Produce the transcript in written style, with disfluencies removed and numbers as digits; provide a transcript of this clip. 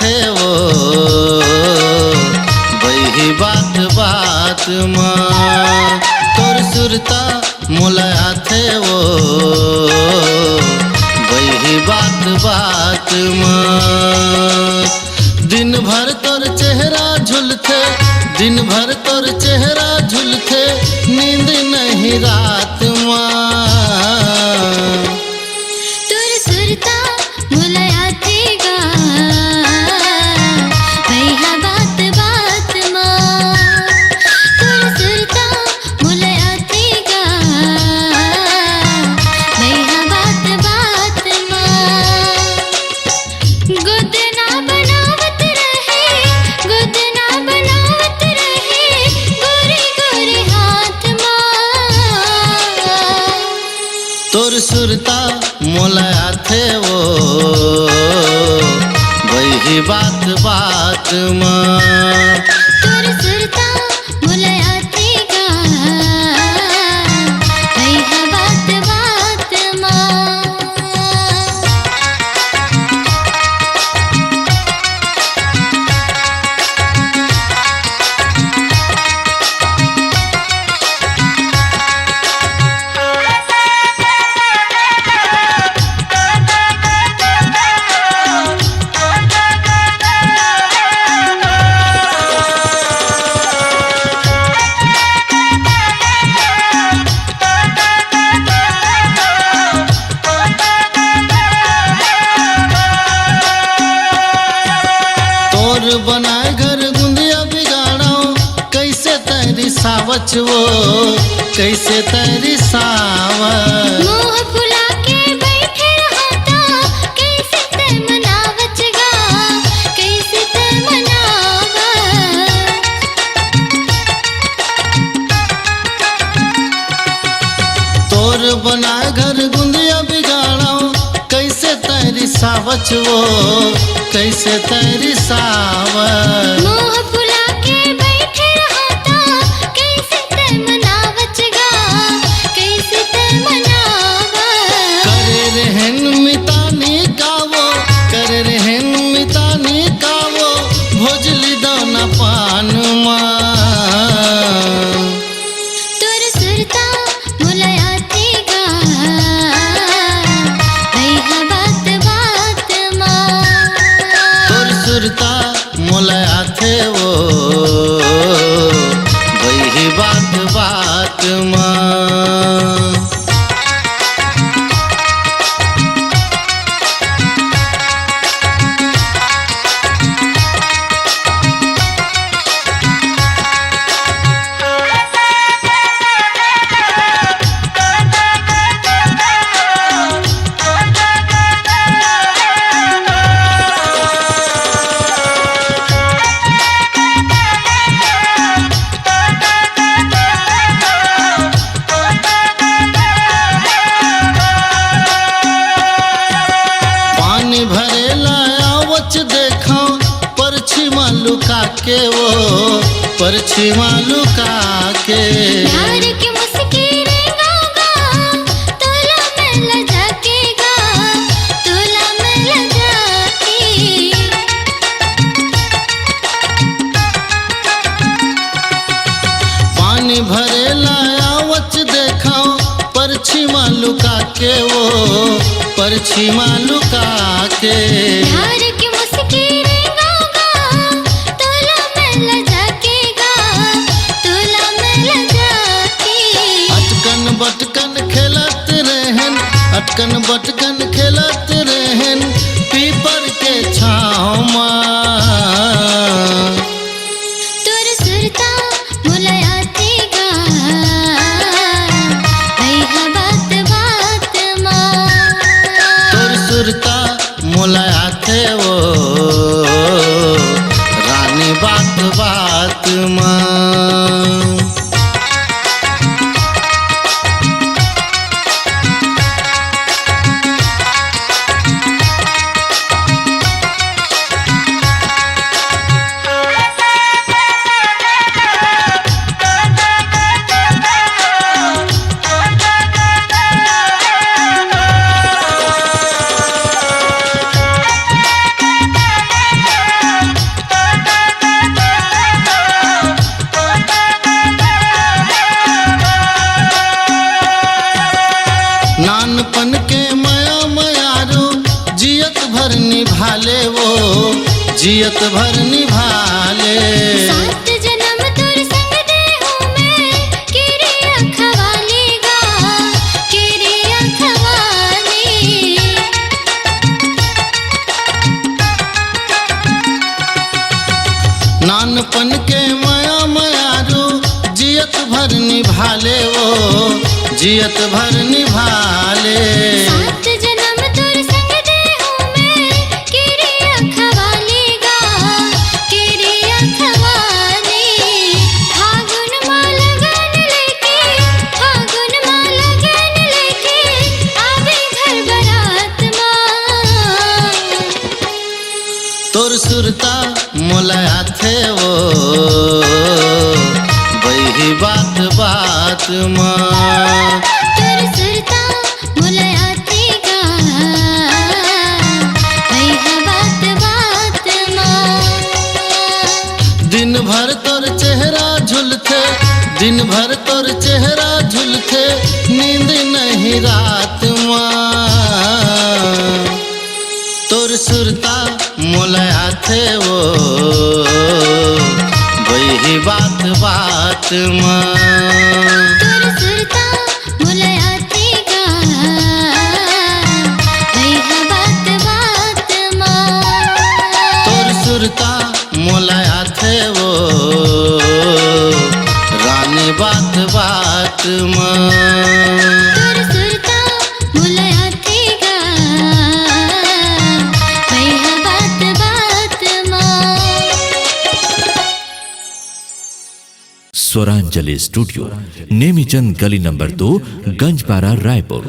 आथे वो बही बात बात माँ तोर सुरता मोला आथे वो बही बात बात माँ दिन भर तोर चेहरा झुलथे दिन भर तोर चेहरा झुलथे नींद नहीं रात माँ तोर सुरता मोला आथेगा भैया बात बात माँ तोर सुरता मोला आथेगा भैया बात बात माँ गुदना बनावत रहे गुदना बनावत रहे गोरे गोरे हाथ माँ तोर सुरता मोला आथे वो बही बात बात माँ तोर सुरता मोला आथेगा भैया बात बात माँ तोर बनाए घर गुंदिया बिगाड़ो कैसे तेरी सावच वो कैसे तेरी सावच मुँह फुला के बैठे रहता कैसे ते मनावचगा कैसे ते मनावा तोर बनाए घर गुंदिया बिगाड़ो कैसे तेरी सावच वो कैसे तेरी सावच मुँह फुला के बैठे रहता कैसे ते मनावचगा कैसे ते मनावा करे रहन मितानी कावो करे रहन मितानी कावो भोजली दाना पान माँ तोर सुरता मोला आथेगा भैया बात बात माँ तोर सुरता मोला आथे वो बही बात बात माँ पानी भरेला आवच देखो परछिमा लुका के वो परछिमा लुका के प्यार की मुस्किन गागा तोला में लजाकेगा तोला में लजाके पानी भरेला आवच देखो परछिमा लुका के वो परछिमा लुका के प्यार की मुस्किन गागा तोला में लजाकेगा तोला में लजाके अटकन बटकन खेलत रहन अटकन बटकन खेलत रहन पीपर के छाँव माँ तोर सुरता मोला आथेगा भैया बात बात माँ तोर सुरता मोला आथे वो रानी बात बात माँ जियत भर निभाले। सात जन्म तोर संग देहूं मैं, किरिया खवालेगा, किरिया खवाले। नानपन के माया मायारू जियत भर निभाले वो, जियत भर निभाले। सात जन्म तोर संग देहूं मैं, किरिया खवालेगा, किरिया खवाले। फागुन माँ लगन लेके, फागुन माँ लगन लेके, आवे घर बारात माँ। तोर सुरता मोलाया थे वो, वही बात बात माँ। तोर सुरता मुलायाती गा, वही बात बात माँ। दिन भर तोर चेहरा झुलथे, दिन भर तोर चेहरा झुलथे, नींद नहीं रात माँ। तोर सुरता मोलाया थे वो, वही बात बात माँ। तोर सुरता मुलायाती गा, वही बात बात माँ। तोर सुरता मोलाया थे वो, रानी बात बात माँ। तोर सुरता मुलायाती गा, वही बात बात माँ। स्वरांजलि स्टूडियो, नेमीचंद गली नंबर 2, गंजपारा, रायपुर।